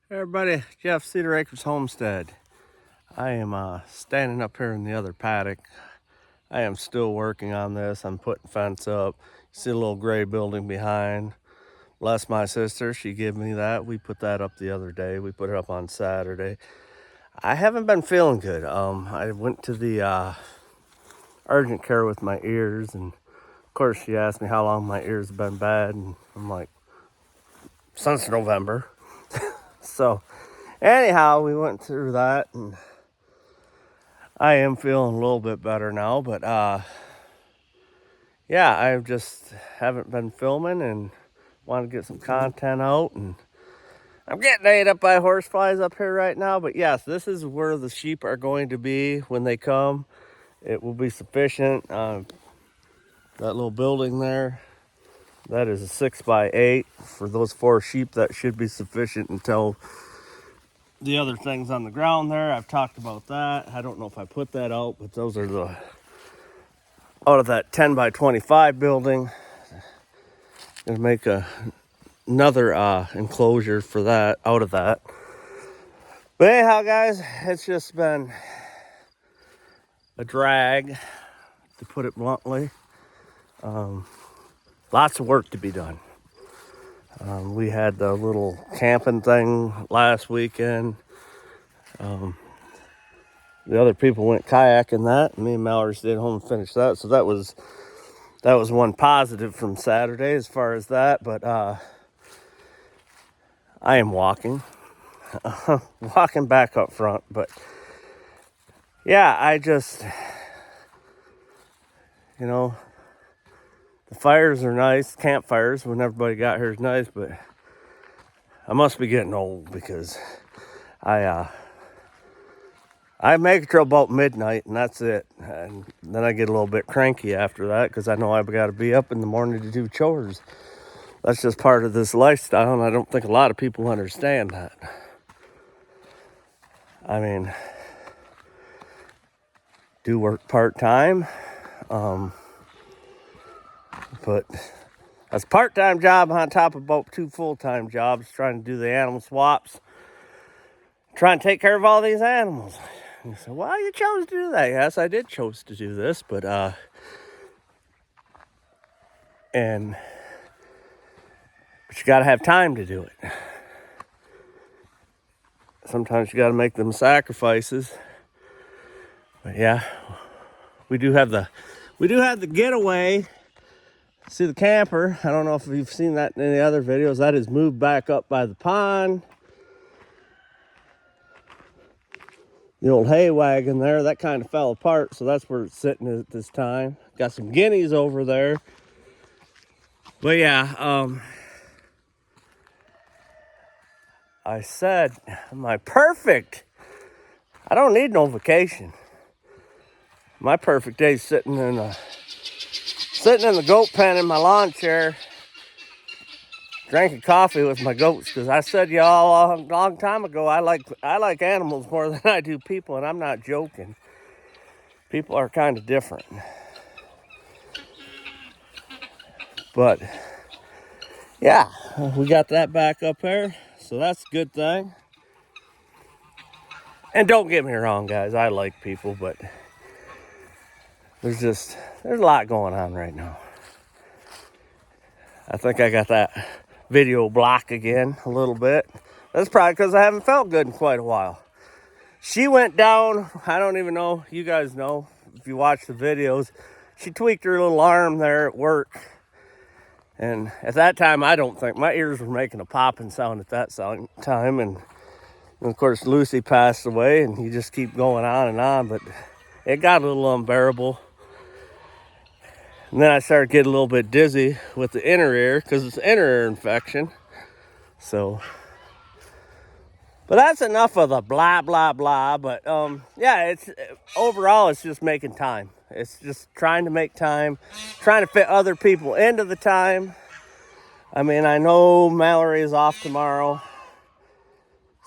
Hey everybody, Jeff, Cedar Acres Homestead. I am standing up here in the other paddock. I am still working on this. I'm putting fence up. You see a little gray building behind. Bless my sister, she gave me that. We put that up the other day. We put it up on Saturday. I haven't been feeling good. I went to the urgent care with my ears, and of course she asked me how long my ears have been bad, and I'm like, since November. So anyhow, we went through that, and I am feeling a little bit better now, but yeah, I just haven't been filming and want to get some content out, and I'm getting ate up by horseflies up here right now. But yes, this is where the sheep are going to be when they come. It will be sufficient. That little building there, that is a 6x8 for those 4 sheep. That should be sufficient until the other things on the ground there. I've talked about that. I don't know if I put that out, but those are the out of that 10x25 building. Gonna make another enclosure for that out of that. But anyhow, guys, it's just been a drag, to put it bluntly. Lots of work to be done. We had the little camping thing last weekend. The other people went kayaking that, and me and Mallory stayed home and finished that. So that was one positive from Saturday as far as that. But I am walking back up front. But yeah, I just, the fires are nice. Campfires when everybody got here is nice, but I must be getting old because I make it till about midnight, and that's it. And then I get a little bit cranky after that because I know I've got to be up in the morning to do chores. That's just part of this lifestyle, and I don't think a lot of people understand that. I mean, do work part-time, but that's a part-time job on top of about 2 full-time jobs, trying to do the animal swaps, trying to take care of all these animals. And you say, well, you chose to do that. Yes, I did chose to do this, but you got to have time to do it. Sometimes you got to make them sacrifices. But yeah, we do have the getaway. See the camper. I don't know if you've seen that in any other videos. That is moved back up by the pond. The old hay wagon there, that kind of fell apart, so that's where it's sitting at this time. Got some guineas over there. But yeah, I said I don't need no vacation. My perfect day is sitting in the goat pen in my lawn chair, drinking coffee with my goats, because I said y'all a long time ago I like animals more than I do people, and I'm not joking. People are kind of different. But yeah, we got that back up there, so that's a good thing. And don't get me wrong, guys, I like people, but there's a lot going on right now. I think I got that video block again a little bit. That's probably because I haven't felt good in quite a while. She went down, I don't even know, you guys know, if you watch the videos, she tweaked her little arm there at work. And at that time, I don't think, my ears were making a popping sound at that time. And of course, Lucy passed away, and you just keep going on and on. But it got a little unbearable. And then I started getting a little bit dizzy with the inner ear because it's inner ear infection. So, but that's enough of the blah, blah, blah. But yeah, overall, it's just making time. It's just trying to make time, trying to fit other people into the time. I mean, I know Mallory is off tomorrow,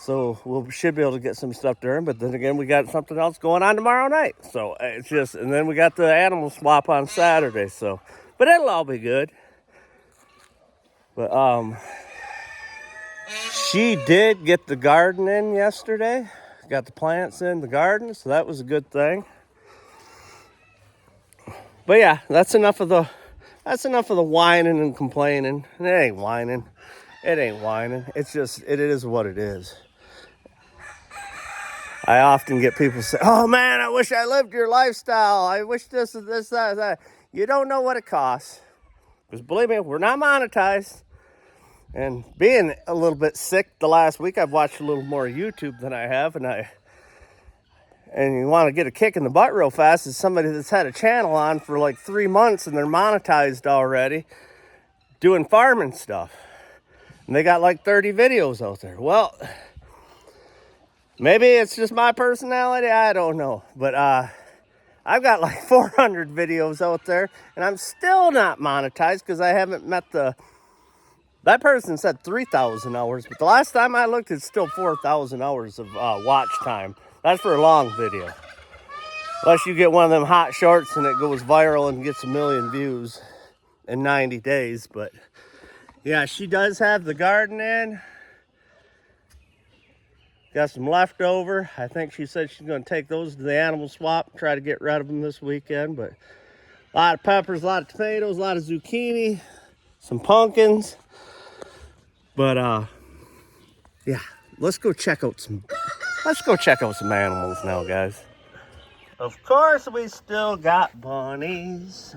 so we should be able to get some stuff done. But then again, we got something else going on tomorrow night. So it's just, and then we got the animal swap on Saturday. So, but it'll all be good. But She did get the garden in yesterday. Got the plants in the garden, so that was a good thing. But yeah, that's enough of the whining and complaining. And it ain't whining. It ain't whining. It's just, it is what it is. I often get people say, oh man, I wish I lived your lifestyle. I wish this, that. You don't know what it costs. Because believe me, we're not monetized. And being a little bit sick the last week, I've watched a little more YouTube than I have. And you want to get a kick in the butt real fast is somebody that's had a channel on for like 3 months and they're monetized already doing farming stuff. And they got like 30 videos out there. Well, maybe it's just my personality. I don't know. But I've got like 400 videos out there and I'm still not monetized because I haven't met that person said 3,000 hours. But the last time I looked, it's still 4,000 hours of watch time. That's for a long video. Unless you get one of them hot shorts and it goes viral and gets 1 million views in 90 days. But yeah, she does have the garden in. Got some leftover. I think she said she's going to take those to the animal swap and try to get rid of them this weekend. But a lot of peppers, a lot of tomatoes, a lot of zucchini, some pumpkins. But yeah, let's go check out some animals now, guys. Of course, we still got bunnies.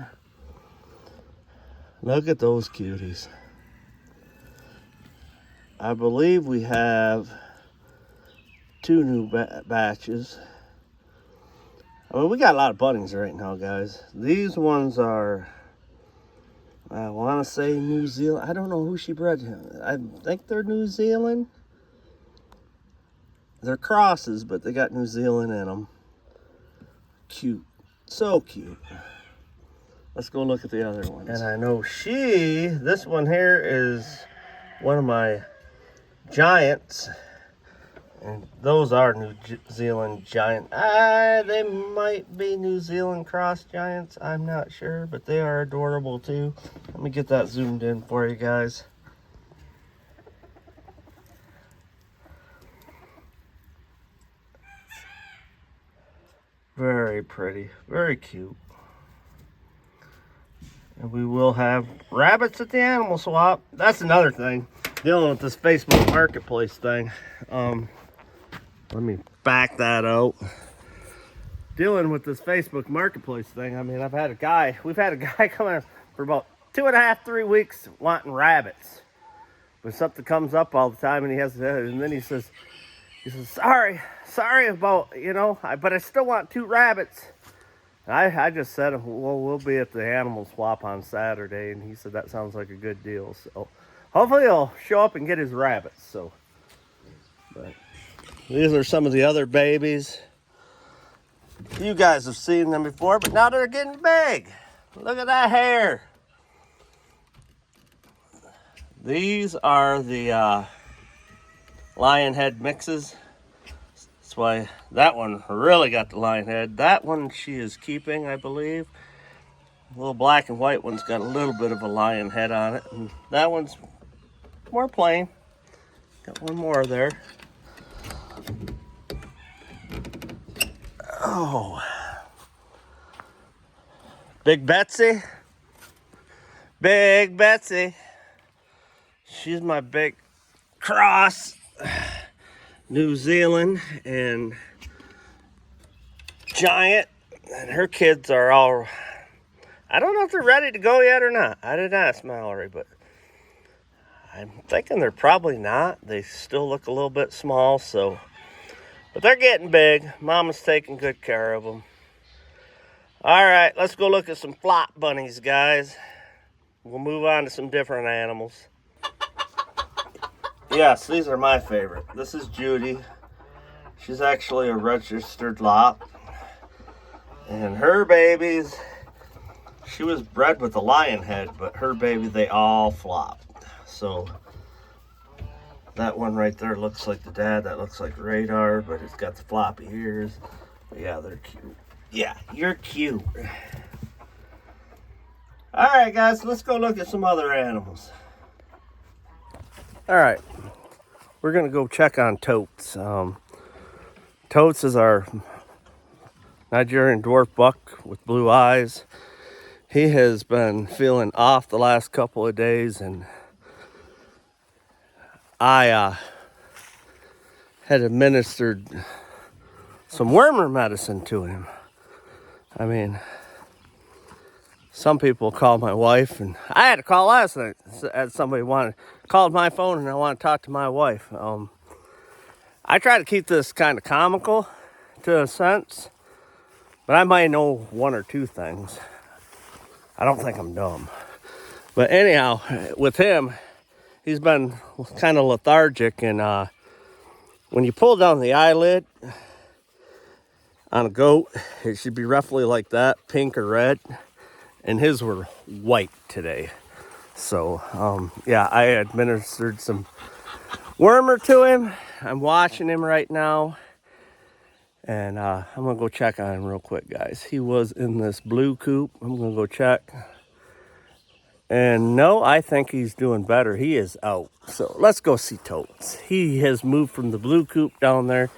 Look at those cuties. I believe we have 2 new batches. I mean, we got a lot of bunnies right now, guys. These ones are, I want to say New Zealand. I don't know who she bred. I think they're New Zealand. They're crosses, but they got New Zealand in them. Cute. So cute. Let's go look at the other ones. And I know this one here is one of my giants. And those are New Zealand giant. They might be New Zealand cross giants. I'm not sure, but they are adorable too. Let me get that zoomed in for you guys. Very pretty, very cute. And we will have rabbits at the animal swap. That's another thing, dealing with this Facebook Marketplace thing. Let me back that out. Dealing with this Facebook Marketplace thing, I mean, we've had a guy come in for about 2.5, 3 weeks wanting rabbits. But something comes up all the time and then he says, sorry about, but I still want 2 rabbits. I just said, well, we'll be at the animal swap on Saturday. And he said, that sounds like a good deal. So hopefully he'll show up and get his rabbits. But these are some of the other babies. You guys have seen them before, but now they're getting big. Look at that hair. These are the lion head mixes. That's why that one really got the lion head. That one she is keeping, I believe. The little black and white one's got a little bit of a lion head on it. And that one's more plain. Got one more there. Oh. Big Betsy. Big Betsy. She's my big cross. New Zealand and giant. And her kids are all, I don't know if they're ready to go yet or not. I didn't ask Mallory, but I'm thinking they're probably not. They still look a little bit small, but they're getting big. Mama's taking good care of them. All right, let's go look at some flop bunnies, guys. We'll move on to some different animals. Yes, these are my favorite. This is Judy. She's actually a registered lop. And her babies, she was bred with a lion head, but her baby, they all flopped. So that one right there looks like the dad. That looks like Radar, but it's got the floppy ears. But yeah, they're cute. Yeah, you're cute. All right, guys, let's go look at some other animals. All right, we're gonna go check on Totes. Totes is our Nigerian dwarf buck with blue eyes. He has been feeling off the last couple of days, and I had administered some wormer medicine to him. I mean, some people call my wife, and I had to call last night as somebody called my phone, and I want to talk to my wife. I try to keep this kind of comical to a sense, but I might know one or two things. I don't think I'm dumb. But anyhow, with him, he's been kind of lethargic, and when you pull down the eyelid on a goat, it should be roughly like that, pink or red, and his were white today. So, yeah, I administered some wormer to him. I'm watching him right now, and I'm gonna go check on him real quick, guys. He was in this blue coop. I'm gonna go check. And no, I think he's doing better. He is out. So let's go see Totes. He has moved from the blue coop down there.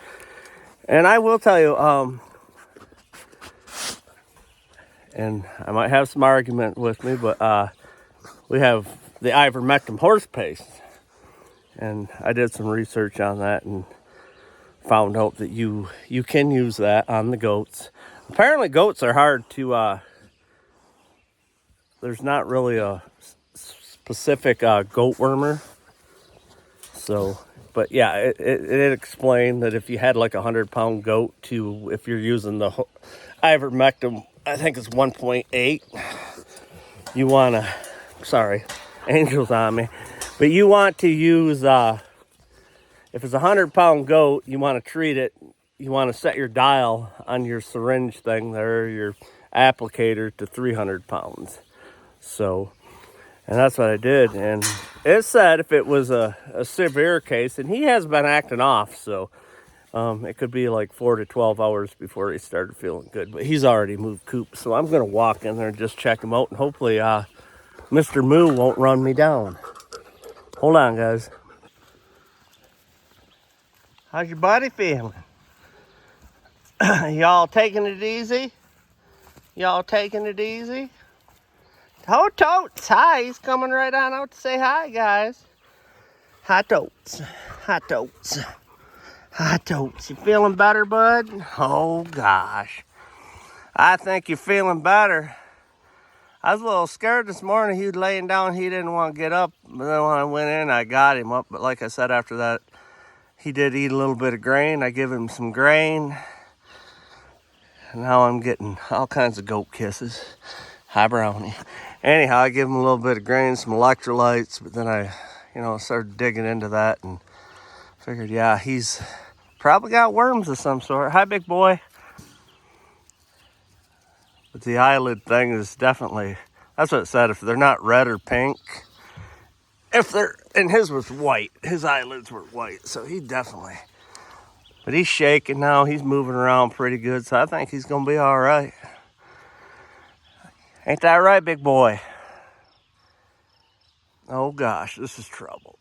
And I will tell you, and I might have some argument with me, but we have the ivermectin horse paste. And I did some research on that and found out that you can use that on the goats. Apparently goats are hard to, there's not really a specific goat wormer. So, but yeah, it explained that if you had like 100-pound goat if you're using the ivermectin, I think it's 1.8. You want to, sorry, Angel's on me. But you want to use, if it's a 100-pound goat, you want to treat it, you want to set your dial on your syringe thing there, your applicator, to 300 pounds. So, and that's what I did. And it said if it was a severe case, and he has been acting off, so it could be like 4 to 12 hours before he started feeling good. But he's already moved coop, so I'm going to walk in there and just check him out, and hopefully Mr. Moo won't run me down. Hold on, guys. How's your buddy feeling? Y'all taking it easy? Y'all taking it easy? Totes, hi, he's coming right on out to say hi, guys. Hi, Totes. Hi, Totes. Hi, Totes. You feeling better, bud? Oh, gosh. I think you're feeling better. I was a little scared this morning. He was laying down. He didn't want to get up. But then when I went in, I got him up. But like I said, after that, he did eat a little bit of grain. I give him some grain. And now I'm getting all kinds of goat kisses. Hi, Brownie. Anyhow, I give him a little bit of grain, some electrolytes. But then I, started digging into that and figured, yeah, he's probably got worms of some sort. Hi, big boy. But the eyelid thing is definitely, that's what it said, if they're not red or pink. And his was white. His eyelids were white, so he definitely. But he's shaking now. He's moving around pretty good, so I think he's going to be all right. Ain't that right, big boy? Oh, gosh, this is trouble.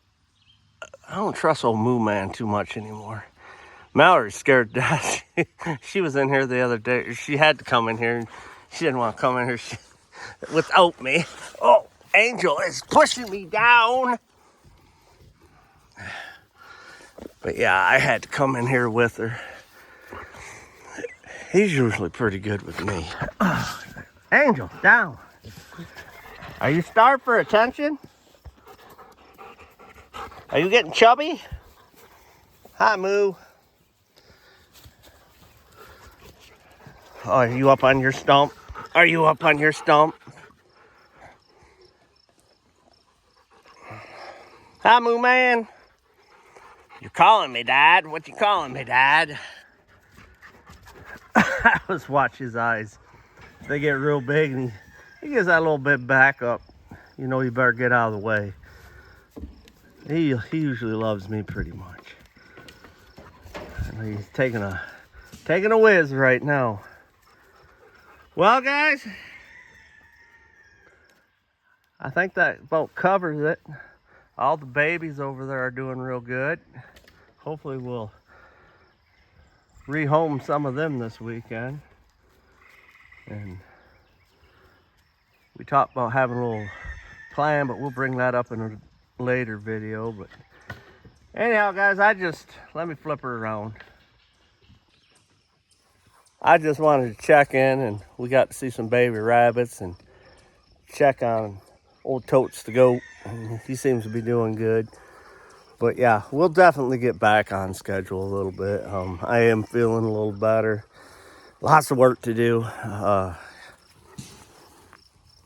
I don't trust old Moo Man too much anymore. Mallory's scared to death. She was in here the other day. She had to come in here. She didn't want to come in here without me. Oh, Angel is pushing me down. But yeah, I had to come in here with her. He's usually pretty good with me. Angel, down. Are you starved for attention? Are you getting chubby? Hi, Moo. Oh, are you up on your stump? Are you up on your stump? Hi, Moo Man. You're calling me, Dad. What you calling me, Dad? I was watch his eyes. They get real big, and he gives that little bit back up. You know, you better get out of the way. He usually loves me pretty much. And he's taking a whiz right now. Well, guys, I think that about covers it. All the babies over there are doing real good. hopefully we'll rehome some of them this weekend. And we talked about having a little plan, but we'll bring that up in a later video. But anyhow, guys, let me flip her around. I just wanted to check in, and we got to see some baby rabbits and check on old Totes the goat. He seems to be doing good. But yeah, we'll definitely get back on schedule a little bit. I am feeling a little better. Lots of work to do.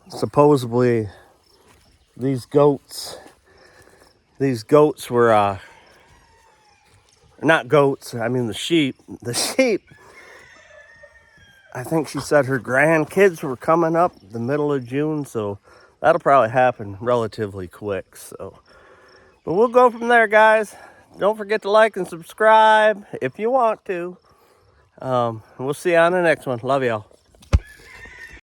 Supposedly, these goats were, not goats, I mean the sheep. The sheep, I think she said her grandkids were coming up the middle of June, so that'll probably happen relatively quick. So, but we'll go from there, guys. Don't forget to like and subscribe if you want to. We'll see you on the next one. Love y'all.